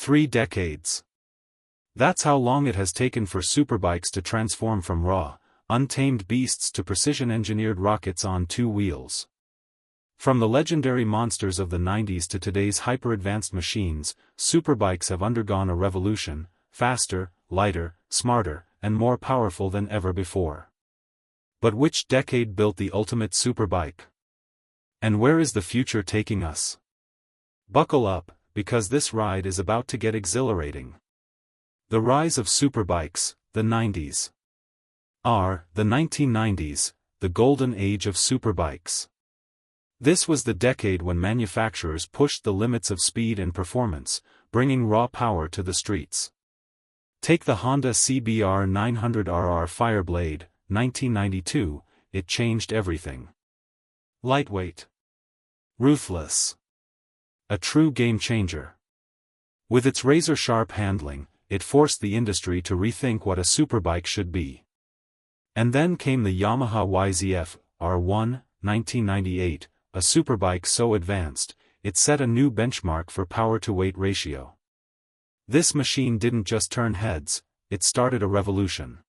3 decades. That's how long it has taken for superbikes to transform from raw, untamed beasts to precision-engineered rockets on 2 wheels. From the legendary monsters of the 90s to today's hyper-advanced machines, superbikes have undergone a revolution, faster, lighter, smarter, and more powerful than ever before. But which decade built the ultimate superbike? And where is the future taking us? Buckle up, because this ride is about to get exhilarating. The rise of superbikes, the 90s. The 1990s, the golden age of superbikes. This was the decade when manufacturers pushed the limits of speed and performance, bringing raw power to the streets. Take the Honda CBR 900RR Fireblade, 1992, it changed everything. Lightweight. Ruthless. A true game-changer. With its razor-sharp handling, it forced the industry to rethink what a superbike should be. And then came the Yamaha YZF R1, 1998, a superbike so advanced, it set a new benchmark for power-to-weight ratio. This machine didn't just turn heads, it started a revolution.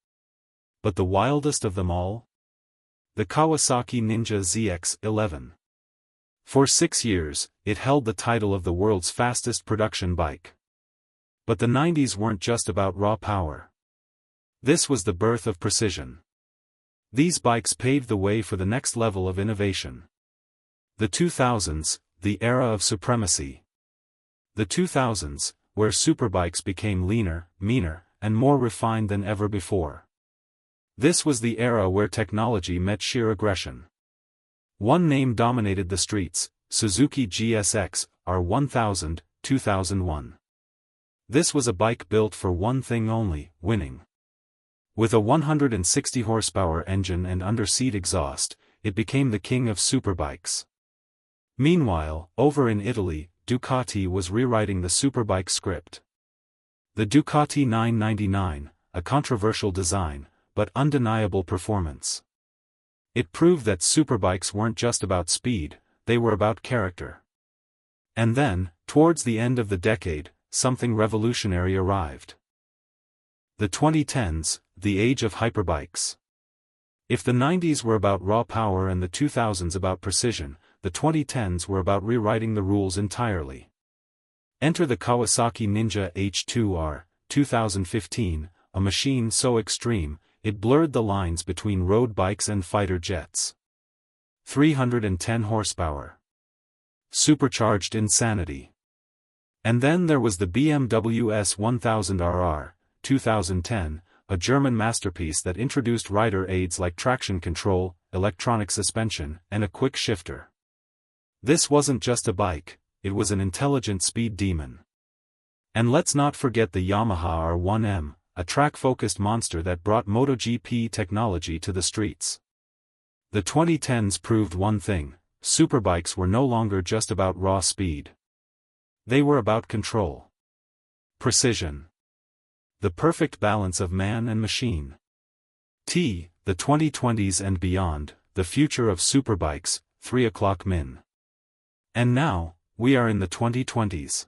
But the wildest of them all? The Kawasaki Ninja ZX-11. For 6 years, it held the title of the world's fastest production bike. But the 90s weren't just about raw power. This was the birth of precision. These bikes paved the way for the next level of innovation. The 2000s, the era of supremacy. The 2000s, where superbikes became leaner, meaner, and more refined than ever before. This was the era where technology met sheer aggression. One name dominated the streets, Suzuki GSX-R1000, 2001. This was a bike built for one thing only, winning. With a 160 horsepower engine and under-seat exhaust, it became the king of superbikes. Meanwhile, over in Italy, Ducati was rewriting the superbike script. The Ducati 999, a controversial design, but undeniable performance. It proved that superbikes weren't just about speed, they were about character. And then, towards the end of the decade, something revolutionary arrived. The 2010s, the age of hyperbikes. If the 90s were about raw power and the 2000s about precision, the 2010s were about rewriting the rules entirely. Enter the Kawasaki Ninja H2R, 2015, a machine so extreme, it blurred the lines between road bikes and fighter jets. 310 horsepower. Supercharged insanity. And then there was the BMW S1000RR, 2010, a German masterpiece that introduced rider aids like traction control, electronic suspension, and a quick shifter. This wasn't just a bike, it was an intelligent speed demon. And let's not forget the Yamaha R1M, a track-focused monster that brought MotoGP technology to the streets. The 2010s proved one thing: superbikes were no longer just about raw speed. They were about control. Precision. The perfect balance of man and machine. The 2020s and beyond, the future of superbikes, 3 o'clock min. And now, we are in the 2020s.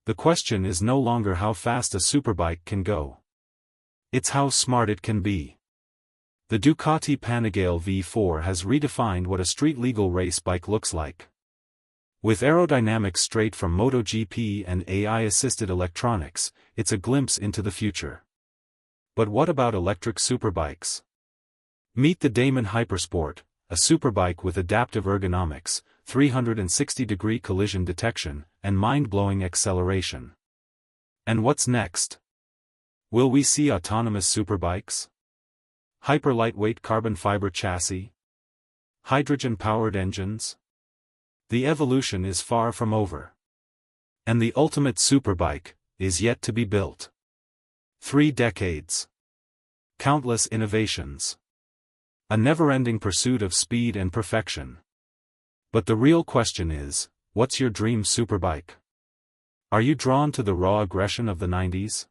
The question is no longer how fast a superbike can go. It's how smart it can be. The Ducati Panigale V4 has redefined what a street-legal race bike looks like. With aerodynamics straight from MotoGP and AI-assisted electronics, it's a glimpse into the future. But what about electric superbikes? Meet the Damon Hypersport, a superbike with adaptive ergonomics, 360-degree collision detection, and mind-blowing acceleration. And what's next? Will we see autonomous superbikes? Hyper-lightweight carbon fiber chassis? Hydrogen-powered engines? The evolution is far from over. And the ultimate superbike is yet to be built. 3 decades. Countless innovations. A never-ending pursuit of speed and perfection. But the real question is, what's your dream superbike? Are you drawn to the raw aggression of the 90s?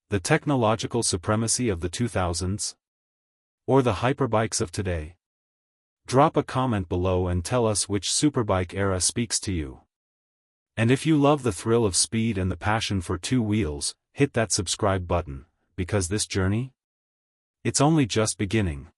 The technological supremacy of the 2000s? Or the hyperbikes of today? Drop a comment below and tell us which superbike era speaks to you. And if you love the thrill of speed and the passion for two wheels, hit that subscribe button, because this journey? It's only just beginning.